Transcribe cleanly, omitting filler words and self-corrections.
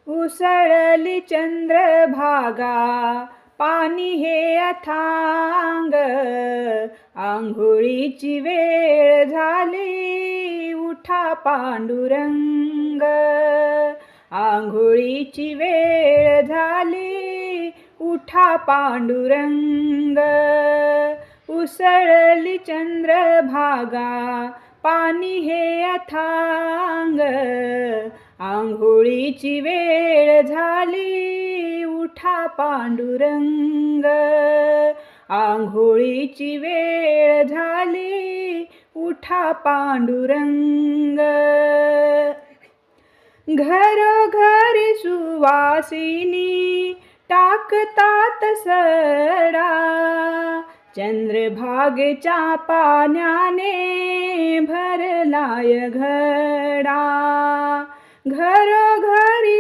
उसळली चंद्रभागा, पाणी हे अथांग. आंघोळीची वेळ झाली, उठा पांडुरंग. आंघोळीची वेळ झाली, उठा पांडुरंग. उसळली चंद्रभागा, पाणी हे अथांग. आंघोळीची वेळ झाली, उठा पांडुरंग. आंघोळीची वेळ झाली, उठा पांडुरंग. घरोघरी सुवासिनी टाकतात सडा, चंद्रभागेच्या पाण्याने भरलाय घडा. घरोघरी